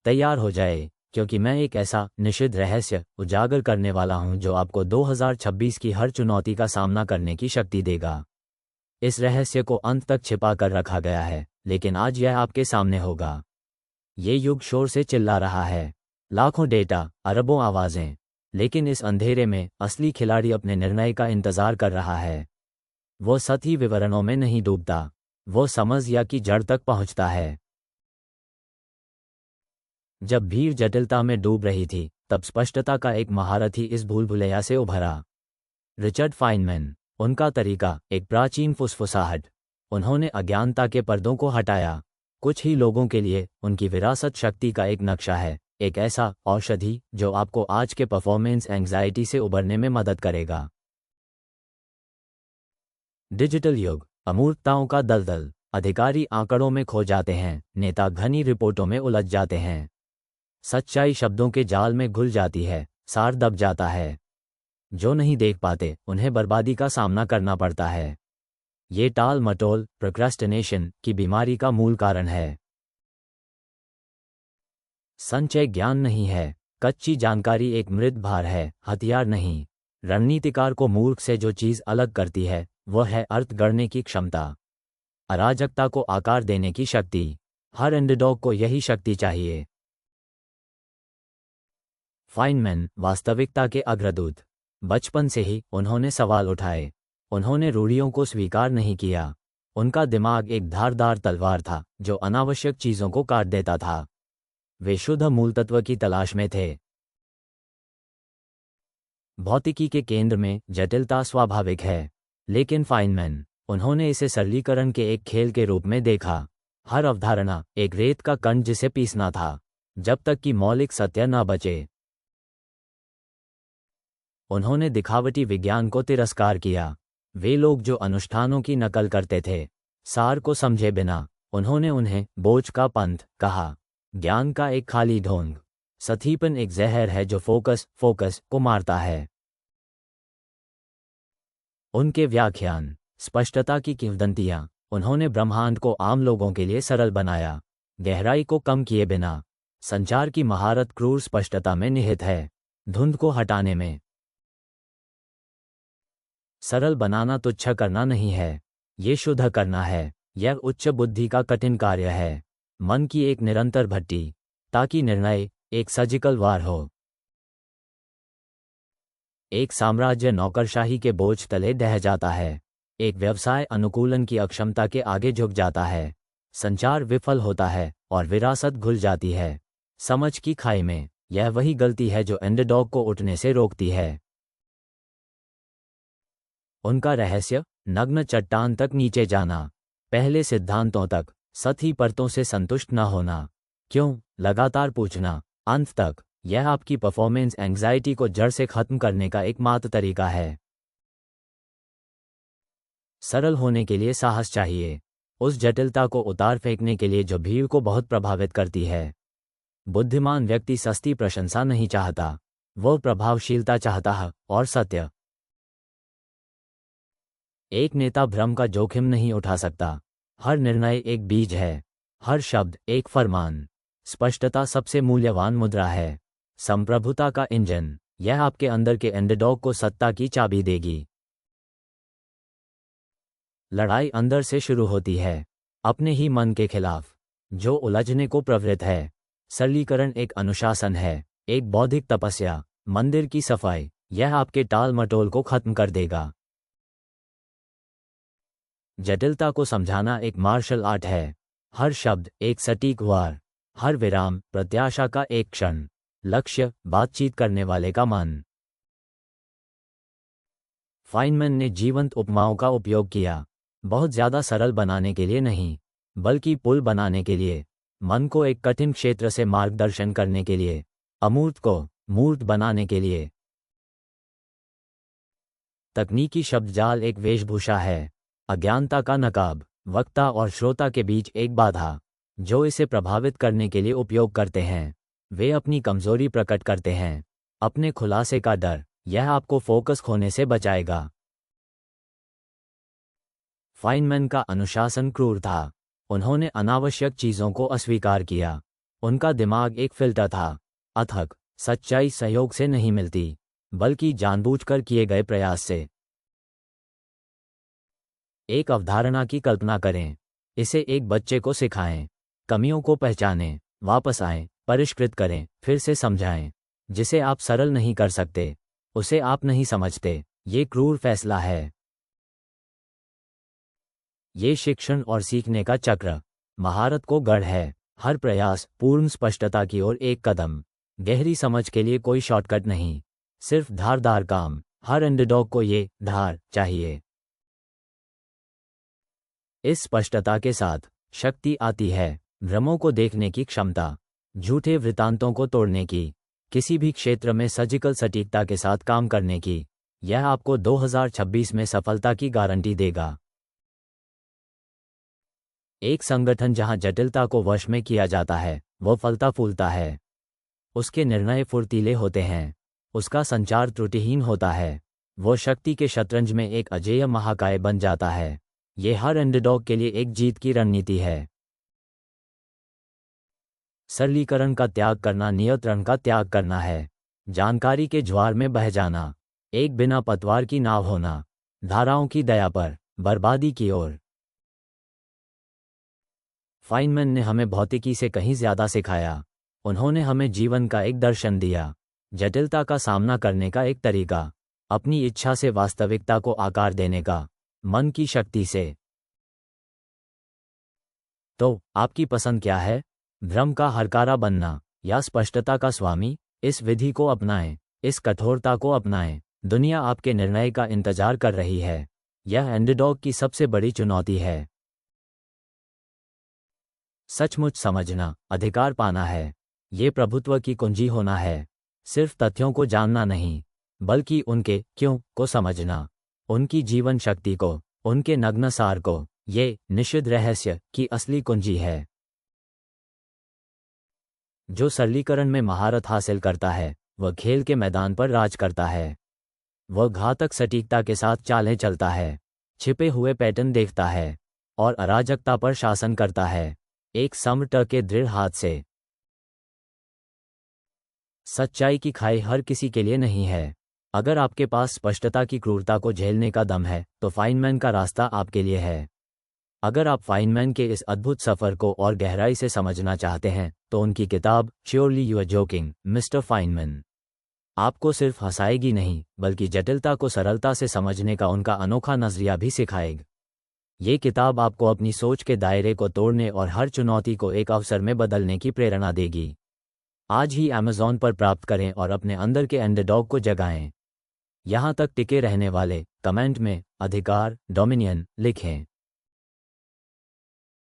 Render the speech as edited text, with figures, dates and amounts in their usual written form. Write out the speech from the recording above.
तैयार हो जाए, क्योंकि मैं एक ऐसा निषिद्ध रहस्य उजागर करने वाला हूं जो आपको 2026 की हर चुनौती का सामना करने की शक्ति देगा। इस रहस्य को अंत तक छिपा कर रखा गया है, लेकिन आज यह आपके सामने होगा। ये युग शोर से चिल्ला रहा है, लाखों डेटा, अरबों आवाजें, लेकिन इस अंधेरे में असली खिलाड़ी अपने निर्णय का इंतजार कर रहा है। वो सतही विवरणों में नहीं डूबता, वो समझ या की जड़ तक पहुंचता है। जब भीड़ जटिलता में डूब रही थी, तब स्पष्टता का एक महारथी इस भूलभुलैया से उभरा। Richard Feynman. उनका तरीका एक प्राचीन फुसफुसाहट। उन्होंने अज्ञानता के पर्दों को हटाया। कुछ ही लोगों के लिए उनकी विरासत शक्ति का एक नक्शा है, एक ऐसा औषधि जो आपको आज के परफॉर्मेंस एंग्जाइटी से उबरने में मदद करेगा। डिजिटल युग, अमूर्तताओं का दलदल। अधिकारी आंकड़ों में खो जाते हैं, नेता घनी रिपोर्टों में उलझ जाते हैं। सच्चाई शब्दों के जाल में घुल जाती है, सार दब जाता है। जो नहीं देख पाते उन्हें बर्बादी का सामना करना पड़ता है। ये टाल मटोल, प्रोक्रेस्टिनेशन की बीमारी का मूल कारण है। संचय ज्ञान नहीं है, कच्ची जानकारी एक मृत भार है, हथियार नहीं। रणनीतिकार को मूर्ख से जो चीज अलग करती है वह है अर्थ गढ़ने की क्षमता, अराजकता को आकार देने की शक्ति। हर अंडरडॉग को यही शक्ति चाहिए। फाइनमैन वास्तविकता के अग्रदूत। बचपन से ही उन्होंने सवाल उठाए। उन्होंने रूढ़ियों को स्वीकार नहीं किया। उनका दिमाग एक धारदार तलवार था जो अनावश्यक चीजों को काट देता था। वे शुद्ध मूलतत्व की तलाश में थे। भौतिकी के केंद्र में जटिलता स्वाभाविक है, लेकिन फाइनमैन, उन्होंने इसे सरलीकरण के एक खेल के रूप में देखा। हर अवधारणा एक रेत का कण जिसे पीसना था, जब तक कि मौलिक सत्य न बचे। उन्होंने दिखावटी विज्ञान को तिरस्कार किया। वे लोग जो अनुष्ठानों की नकल करते थे, सार को समझे बिना। उन्होंने उन्हें बोझ का पंथ कहा, ज्ञान का एक खाली ढोंग। सतीपन एक जहर है जो फोकस को मारता है। उनके व्याख्यान, स्पष्टता की किंवदंतियां। उन्होंने ब्रह्मांड को आम लोगों के लिए सरल बनाया, गहराई को कम किए बिना। संचार की महारत क्रूर स्पष्टता में निहित है, धुंध को हटाने में। सरल बनाना तुच्छ करना नहीं है, ये शुद्ध करना है। यह उच्च बुद्धि का कठिन कार्य है, मन की एक निरंतर भट्टी, ताकि निर्णय एक सर्जिकल वार हो। एक साम्राज्य नौकरशाही के बोझ तले ढह जाता है, एक व्यवसाय अनुकूलन की अक्षमता के आगे झुक जाता है। संचार विफल होता है और विरासत घुल जाती है समझ की खाई में। यह वही गलती है जो अंडरडॉग को उठने से रोकती है। उनका रहस्य, नग्न चट्टान तक नीचे जाना, पहले सिद्धांतों तक, सतही परतों से संतुष्ट न होना। क्यों? लगातार पूछना, अंत तक। यह आपकी परफॉर्मेंस एंग्जाइटी को जड़ से खत्म करने का एकमात्र तरीका है। सरल होने के लिए साहस चाहिए, उस जटिलता को उतार फेंकने के लिए जो भीड़ को बहुत प्रभावित करती है। बुद्धिमान व्यक्ति सस्ती प्रशंसा नहीं चाहता, वह प्रभावशीलता चाहता है और सत्य। एक नेता भ्रम का जोखिम नहीं उठा सकता। हर निर्णय एक बीज है, हर शब्द एक फरमान। स्पष्टता सबसे मूल्यवान मुद्रा है, संप्रभुता का इंजन। यह आपके अंदर के अंडरडॉग को सत्ता की चाबी देगी। लड़ाई अंदर से शुरू होती है, अपने ही मन के खिलाफ, जो उलझने को प्रवृत्त है। सरलीकरण एक अनुशासन है, एक बौद्धिक तपस्या। मंदिर की सफाई, यह आपके टाल मटोल को खत्म कर देगा। जटिलता को समझाना एक मार्शल आर्ट है। हर शब्द एक सटीक वार, हर विराम प्रत्याशा का एक क्षण। लक्ष्य बातचीत करने वाले का मन। फाइनमैन ने जीवंत उपमाओं का उपयोग किया, बहुत ज्यादा सरल बनाने के लिए नहीं, बल्कि पुल बनाने के लिए। मन को एक कठिन क्षेत्र से मार्गदर्शन करने के लिए, अमूर्त को मूर्त बनाने के लिए। तकनीकी शब्दजाल एक वेशभूषा है, अज्ञानता का नकाब, वक्ता और श्रोता के बीच एक बाधा। जो इसे प्रभावित करने के लिए उपयोग करते हैं, वे अपनी कमजोरी प्रकट करते हैं, अपने खुलासे का डर। यह आपको फोकस खोने से बचाएगा। फाइनमैन का अनुशासन क्रूर था। उन्होंने अनावश्यक चीजों को अस्वीकार किया, उनका दिमाग एक फिल्टर था। अथक सच्चाई सहयोग से नहीं मिलती, बल्कि जानबूझकर किए गए प्रयास से। एक अवधारणा की कल्पना करें। इसे एक बच्चे को सिखाएं। कमियों को पहचानें, वापस आएं, परिष्कृत करें, फिर से समझाएं। जिसे आप सरल नहीं कर सकते, उसे आप नहीं समझते। ये क्रूर फैसला है। ये शिक्षण और सीखने का चक्र महारत को गढ़ है। हर प्रयास पूर्ण स्पष्टता की ओर एक कदम। गहरी समझ के लिए कोई शॉर्टकट नहीं, सिर्फ धारदार काम। हर अंडरडॉग को ये धार चाहिए। इस स्पष्टता के साथ शक्ति आती है। भ्रमों को देखने की क्षमता, झूठे वृत्तांतों को तोड़ने की, किसी भी क्षेत्र में सर्जिकल सटीकता के साथ काम करने की। यह आपको 2026 में सफलता की गारंटी देगा। एक संगठन जहां जटिलता को वश में किया जाता है, वो फलता फूलता है। उसके निर्णय फुर्तीले होते हैं, उसका संचार त्रुटिहीन होता है, वो शक्ति के शतरंज में एक अजेय महाकाय बन जाता है। ये हर अंडरडॉग के लिए एक जीत की रणनीति है। सरलीकरण का त्याग करना नियंत्रण का त्याग करना है। जानकारी के ज्वार में बह जाना, एक बिना पतवार की नाव होना, धाराओं की दया पर बर्बादी की ओर। फाइनमैन ने हमें भौतिकी से कहीं ज्यादा सिखाया। उन्होंने हमें जीवन का एक दर्शन दिया, जटिलता का सामना करने का एक तरीका, अपनी इच्छा से वास्तविकता को आकार देने का, मन की शक्ति से। तो आपकी पसंद क्या है? भ्रम का हरकारा बनना या स्पष्टता का स्वामी? इस विधि को अपनाएं, इस कठोरता को अपनाएं। दुनिया आपके निर्णय का इंतजार कर रही है। यह अंडरडॉग की सबसे बड़ी चुनौती है। सचमुच समझना, अधिकार पाना है। ये प्रभुत्व की कुंजी होना है। सिर्फ तथ्यों को जानना नहीं, बल्कि उनके क्यों को समझना, उनकी जीवन शक्ति को, उनके नग्न सार को। ये निषिद्ध रहस्य की असली कुंजी है। जो सरलीकरण में महारत हासिल करता है, वह खेल के मैदान पर राज करता है। वह घातक सटीकता के साथ चालें चलता है, छिपे हुए पैटर्न देखता है और अराजकता पर शासन करता है, एक सम्राट के दृढ़ हाथ से। सच्चाई की खाई हर किसी के लिए नहीं है। अगर आपके पास स्पष्टता की क्रूरता को झेलने का दम है, तो फाइनमैन का रास्ता आपके लिए है। अगर आप फाइनमैन के इस अद्भुत सफर को और गहराई से समझना चाहते हैं, तो उनकी किताब surely you are joking mister Feynman आपको सिर्फ हंसाएगी नहीं, बल्कि जटिलता को सरलता से समझने का उनका अनोखा नजरिया भी सिखाएगी। ये किताब आपको अपनी सोच के दायरे को तोड़ने और हर चुनौती को एक अवसर में बदलने की प्रेरणा देगी। आज ही अमेज़ॉन पर प्राप्त करें और अपने अंदर के अंडरडॉग को जगाएं। यहाँ तक टिके रहने वाले कमेंट में अधिकार डोमिनियन लिखें।